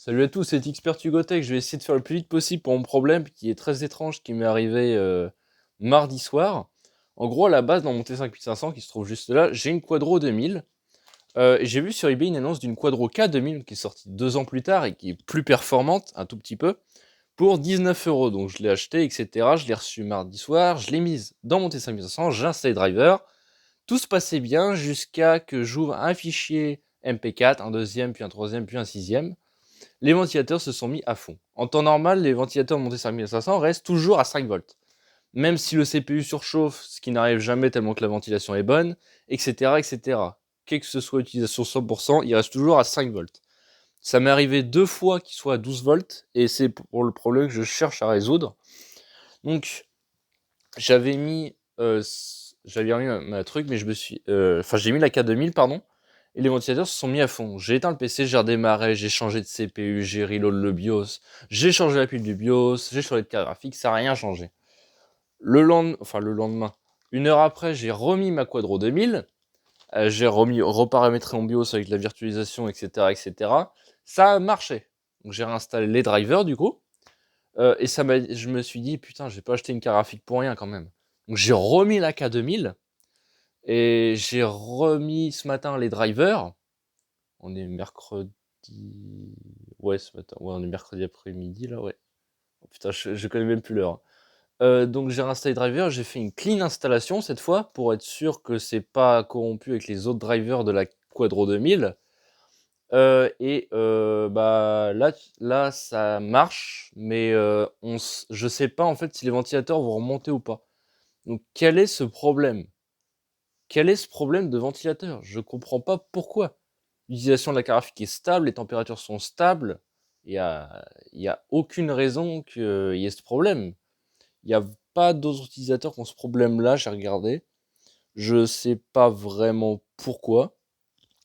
Salut à tous, c'est Xpertugotech. Je vais essayer de faire le plus vite possible pour mon problème qui est très étrange, qui m'est arrivé mardi soir. En gros, à la base, dans mon T5500 qui se trouve juste là, j'ai une Quadro 2000. Et j'ai vu sur eBay une annonce d'une Quadro K 2000 qui est sortie 2 ans plus tard et qui est plus performante, un tout petit peu, pour 19 €. Donc je l'ai acheté, etc. Je l'ai reçu mardi soir, je l'ai mise dans mon T5500, j'ai installé le driver. Tout se passait bien jusqu'à que j'ouvre un fichier MP4, un deuxième, puis un troisième, puis un sixième. Les ventilateurs se sont mis à fond. En temps normal, les ventilateurs de montée 5500 restent toujours à 5 volts. Même si le CPU surchauffe, ce qui n'arrive jamais tellement que la ventilation est bonne, etc. etc. Quelle que ce soit utilisation 100%, il reste toujours à 5 volts. Ça m'est arrivé 2 fois qu'il soit à 12 volts, et c'est pour le problème que je cherche à résoudre. Donc, j'avais mis, j'avais remis ma truc, mais j'ai mis la K2000, pardon, et les ventilateurs se sont mis à fond. J'ai éteint le PC, j'ai redémarré, j'ai changé de CPU, j'ai reload le BIOS, j'ai changé la pile du BIOS, j'ai changé de carte graphique, ça n'a rien changé. Le lendemain, 1 heure après, j'ai remis ma Quadro 2000, j'ai reparamétré mon BIOS avec la virtualisation, etc., etc. Ça a marché. Donc j'ai réinstallé les drivers du coup, et je me suis dit, putain, j'ai pas acheté une carte graphique pour rien quand même. Donc j'ai remis la K2000, et j'ai remis ce matin les drivers. On est mercredi. Ouais, ce matin. Ouais, on est mercredi après-midi là, ouais. Oh, putain, je connais même plus l'heure. Donc j'ai réinstallé Driver, j'ai fait une clean installation cette fois pour être sûr que c'est pas corrompu avec les autres drivers de la Quadro 2000. Bah là ça marche, mais je sais pas en fait si les ventilateurs vont remonter ou pas. Donc quel est ce problème? Quel est ce problème de ventilateur? Je comprends pas pourquoi. L'utilisation de la carte graphique est stable, les températures sont stables. Il y a aucune raison qu'il y ait ce problème. Il n'y a pas d'autres utilisateurs qui ont ce problème-là, j'ai regardé. Je sais pas vraiment pourquoi.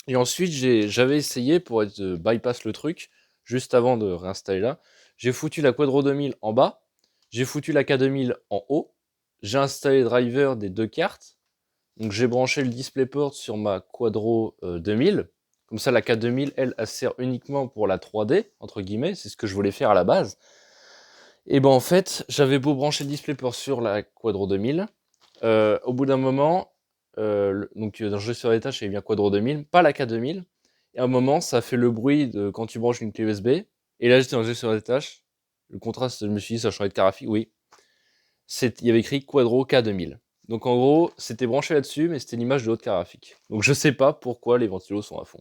Et ensuite, j'avais essayé pour être bypass le truc, juste avant de réinstaller là. J'ai foutu la Quadro 2000 en bas, j'ai foutu la K2000 en haut, j'ai installé le driver des deux cartes. Donc j'ai branché le DisplayPort sur ma Quadro 2000. Comme ça, la K2000, elle sert uniquement pour la 3D, entre guillemets. C'est ce que je voulais faire à la base. Et ben en fait, j'avais beau brancher le DisplayPort sur la Quadro 2000. Au bout d'un moment, dans Jeu sur les tâches, il y a bien Quadro 2000, pas la K2000. Et à un moment, ça fait le bruit de quand tu branches une clé USB. Et là, j'étais dans Jeu sur les tâches. Le contraste, je me suis dit, ça changeait de carte graphique. Oui, il y avait écrit Quadro K2000. Donc en gros, c'était branché là-dessus, mais c'était l'image de l'autre carte graphique. Donc je sais pas pourquoi les ventilos sont à fond.